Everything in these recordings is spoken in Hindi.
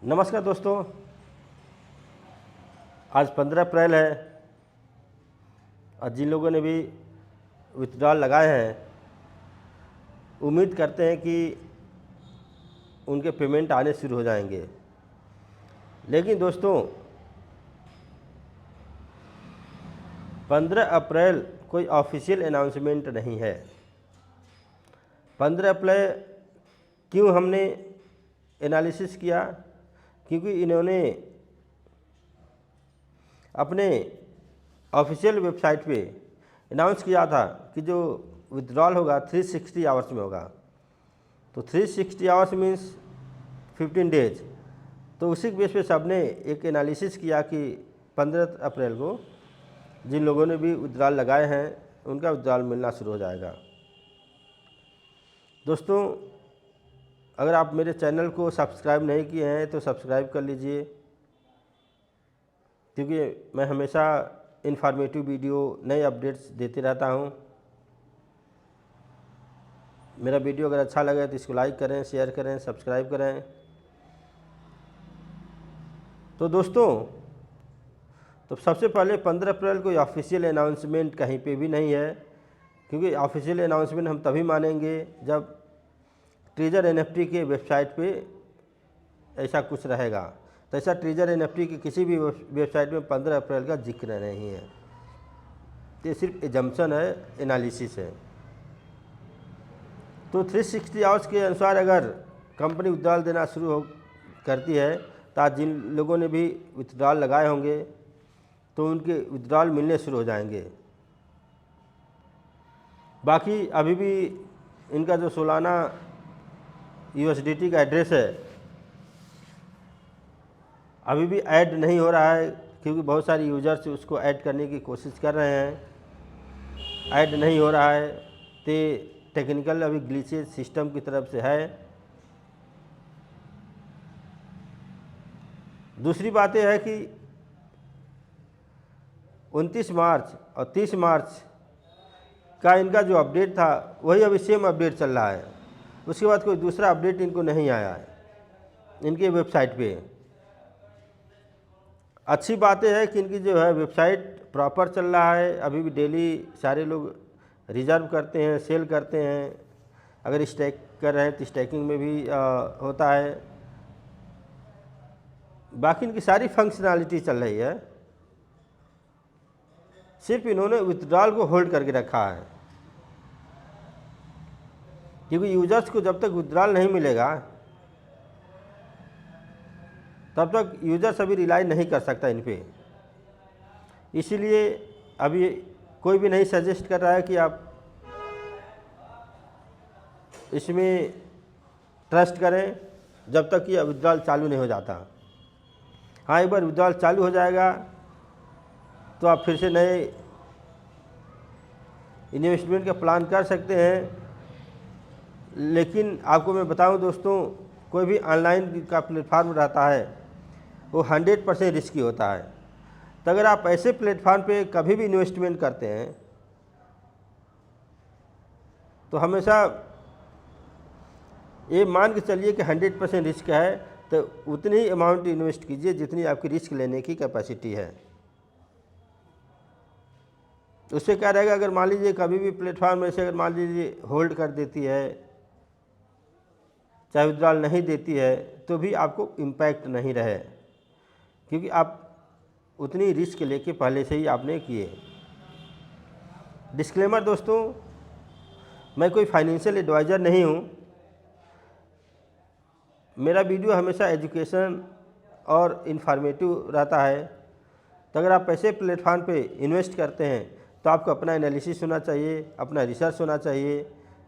नमस्कार दोस्तों, आज 15 अप्रैल है और जिन लोगों ने भी विथड्रॉल लगाए हैं उम्मीद करते हैं कि उनके पेमेंट आने शुरू हो जाएंगे। लेकिन दोस्तों 15 अप्रैल कोई ऑफिशियल अनाउंसमेंट नहीं है। 15 अप्रैल क्यों हमने एनालिसिस किया? क्योंकि इन्होंने अपने ऑफिशियल वेबसाइट पे अनाउंस किया था कि जो विथड्रॉल होगा 360 आवर्स में होगा। तो 360 आवर्स मीन्स 15 डेज। तो उसी बेस पे सबने एक एनालिसिस किया कि 15 अप्रैल को जिन लोगों ने भी विथड्रॉल लगाए हैं उनका विथड्रॉल मिलना शुरू हो जाएगा। दोस्तों, अगर आप मेरे चैनल को सब्सक्राइब नहीं किए हैं तो सब्सक्राइब कर लीजिए, क्योंकि मैं हमेशा इन्फॉर्मेटिव वीडियो नए अपडेट्स देते रहता हूं। मेरा वीडियो अगर अच्छा लगे तो इसको लाइक करें, शेयर करें, सब्सक्राइब करें। तो दोस्तों, तो सबसे पहले 15 अप्रैल कोई ऑफिशियल अनाउंसमेंट कहीं पे भी नहीं है, क्योंकि ऑफिशियल अनाउंसमेंट हम तभी मानेंगे जब ट्रेजर एनएफटी के वेबसाइट पे ऐसा कुछ रहेगा। तो ऐसा ट्रेजर एनएफटी की किसी भी वेबसाइट में 15 अप्रैल का जिक्र नहीं है। ये सिर्फ एजम्पशन है, एनालिसिस है। तो 360 आवर्स के अनुसार अगर कंपनी विथड्रॉल देना शुरू करती है तो आज जिन लोगों ने भी विथड्रॉल लगाए होंगे तो उनके विथड्रॉल मिलने शुरू हो जाएंगे। बाकी अभी भी इनका जो सालाना यूएसडीटी का एड्रेस है अभी भी ऐड नहीं हो रहा है, क्योंकि बहुत सारे यूजर्स उसको ऐड करने की कोशिश कर रहे हैं। ऐड नहीं हो रहा है तो टेक्निकल अभी ग्लिचेज सिस्टम की तरफ से है। दूसरी बात यह है कि 29 मार्च और 30 मार्च का इनका जो अपडेट था वही अभी सेम अपडेट चल रहा है। उसके बाद कोई दूसरा अपडेट इनको नहीं आया है इनके वेबसाइट पे। अच्छी बात यह है कि इनकी जो है वेबसाइट प्रॉपर चल रहा है। अभी भी डेली सारे लोग रिजर्व करते हैं, सेल करते हैं। अगर स्टैक कर रहे हैं तो स्टैकिंग में भी होता है। बाकी इनकी सारी फंक्शनैलिटी चल रही है, सिर्फ इन्होंने विथड्रॉल को होल्ड करके रखा है। क्योंकि यूजर्स को जब तक विथड्रॉल नहीं मिलेगा तब तक यूजर्स अभी रिलाई नहीं कर सकता इन पे। इसीलिए अभी कोई भी नहीं सजेस्ट कर रहा है कि आप इसमें ट्रस्ट करें जब तक कि विथड्रॉल चालू नहीं हो जाता। हाँ, एक बार विथड्रॉल चालू हो जाएगा तो आप फिर से नए इन्वेस्टमेंट का प्लान कर सकते हैं। लेकिन आपको मैं बताऊं दोस्तों, कोई भी ऑनलाइन का प्लेटफार्म रहता है वो 100% रिस्की होता है। तो अगर आप ऐसे प्लेटफार्म पे कभी भी इन्वेस्टमेंट करते हैं तो हमेशा ये मान के चलिए कि 100% रिस्क है, तो उतनी ही अमाउंट इन्वेस्ट कीजिए जितनी आपकी रिस्क लेने की कैपेसिटी है। उससे क्या रहेगा, अगर मान लीजिए कभी भी प्लेटफार्म ऐसे अगर मान लीजिए होल्ड कर देती है, चाहे विथड्रॉल नहीं देती है, तो भी आपको इम्पैक्ट नहीं रहे, क्योंकि आप उतनी रिस्क लेके पहले से ही आपने किए। डिस्क्लेमर दोस्तों, मैं कोई फाइनेंशियल एडवाइज़र नहीं हूँ। मेरा वीडियो हमेशा एजुकेशन और इन्फॉर्मेटिव रहता है। तो अगर आप ऐसे प्लेटफार्म पे इन्वेस्ट करते हैं तो आपको अपना एनालिसिस होना चाहिए, अपना रिसर्च होना चाहिए,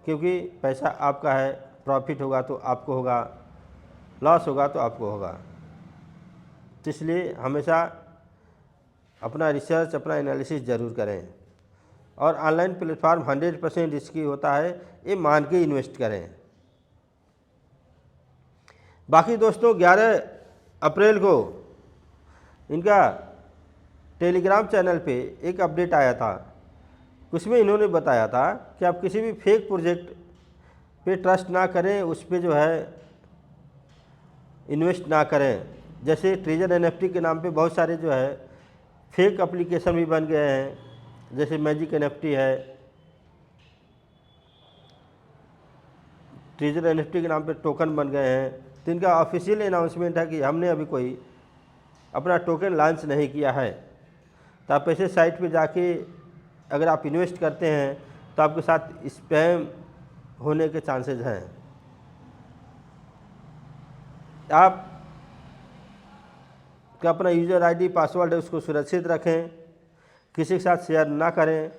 क्योंकि पैसा आपका है। प्रॉफिट होगा तो आपको होगा, लॉस होगा तो आपको होगा। तो इसलिए हमेशा अपना रिसर्च, अपना एनालिसिस ज़रूर करें। और ऑनलाइन प्लेटफार्म 100% रिस्की होता है, ये मान के इन्वेस्ट करें। बाकी दोस्तों 11 अप्रैल को इनका टेलीग्राम चैनल पे एक अपडेट आया था। उसमें इन्होंने बताया था कि आप किसी भी फेक प्रोजेक्ट पे ट्रस्ट ना करें, उस पे जो है इन्वेस्ट ना करें। जैसे ट्रेजर एनएफटी के नाम पे बहुत सारे जो है फेक एप्लीकेशन भी बन गए हैं, जैसे मैजिक एनएफटी है, ट्रेजर एनएफटी के नाम पे टोकन बन गए हैं। तो इनका ऑफिशियल अनाउंसमेंट है कि हमने अभी कोई अपना टोकन लॉन्च नहीं किया है। तो आप ऐसे साइट पे जाके अगर आप इन्वेस्ट करते हैं तो आपके साथ स्पैम होने के चांसेस हैं। आप का अपना यूज़र आईडी पासवर्ड है उसको सुरक्षित रखें, किसी के साथ शेयर ना करें,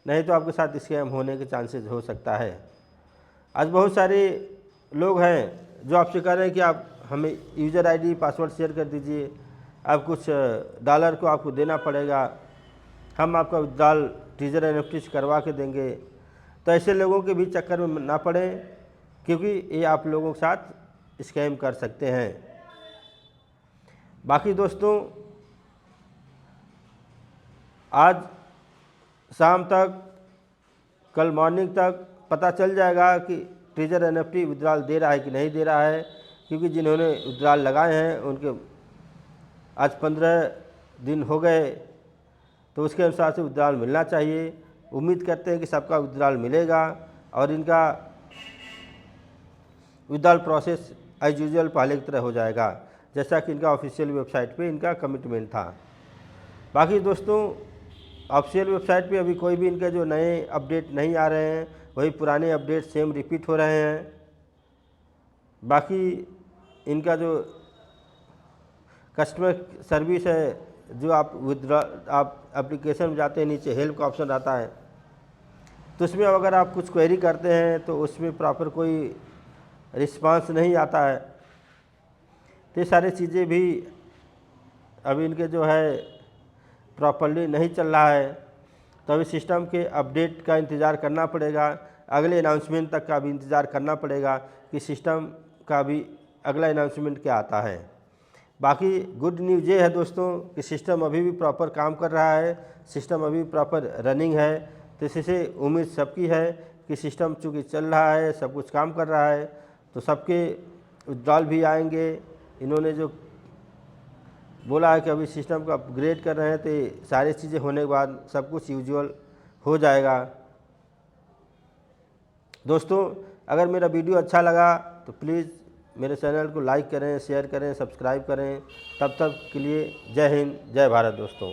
नहीं तो आपके साथ स्कैम होने के चांसेस हो सकता है। आज बहुत सारे लोग हैं जो आपसे कह रहे हैं कि आप हमें यूज़र आईडी पासवर्ड शेयर कर दीजिए, आप कुछ डॉलर को आपको देना पड़ेगा, हम आपका विड्रॉल ट्रेजर एनएफटी से करवा के देंगे। तो ऐसे लोगों के भी चक्कर में ना पड़े, क्योंकि ये आप लोगों के साथ स्कैम कर सकते हैं। बाकी दोस्तों, आज शाम तक, कल मॉर्निंग तक पता चल जाएगा कि ट्रेजर एनएफटी विड्रॉल दे रहा है कि नहीं दे रहा है, क्योंकि जिन्होंने विड्रॉल लगाए हैं उनके आज 15 दिन हो गए, तो उसके अनुसार से विड्रॉल मिलना चाहिए। उम्मीद करते हैं कि सबका विड्रॉल मिलेगा और इनका विड्रॉल प्रोसेस एज यूजुअल पहले की तरह हो जाएगा, जैसा कि इनका ऑफिशियल वेबसाइट पे इनका कमिटमेंट था। बाकी दोस्तों, ऑफिशियल वेबसाइट पे अभी कोई भी इनके जो नए अपडेट नहीं आ रहे हैं, वही पुराने अपडेट सेम रिपीट हो रहे हैं। बाकी इनका जो कस्टमर सर्विस है, जो आप एप्लीकेशन में जाते हैं, नीचे हेल्प का ऑप्शन आता है, तो उसमें अगर आप कुछ क्वेरी करते हैं तो उसमें प्रॉपर कोई रिस्पांस नहीं आता है। तो ये सारी चीज़ें भी अभी इनके जो है प्रॉपरली नहीं चल रहा है, तो अभी सिस्टम के अपडेट का इंतज़ार करना पड़ेगा, अगले अनाउंसमेंट तक का भी इंतज़ार करना पड़ेगा कि सिस्टम का भी अगला अनाउंसमेंट क्या आता है। बाकी गुड न्यूज़ ये है दोस्तों कि सिस्टम अभी भी प्रॉपर काम कर रहा है, सिस्टम अभी भी प्रॉपर रनिंग है। तो इससे उम्मीद सबकी है कि सिस्टम चूँकि चल रहा है, सब कुछ काम कर रहा है, तो सबके विड्रॉल भी आएंगे। इन्होंने जो बोला है कि अभी सिस्टम को अपग्रेड कर रहे हैं, तो ये सारी चीज़ें होने के बाद सब कुछ यूजुअल हो जाएगा। दोस्तों, अगर मेरा वीडियो अच्छा लगा तो प्लीज़ मेरे चैनल को लाइक करें, शेयर करें, सब्सक्राइब करें। तब तक के लिए जय हिंद, जय भारत दोस्तों।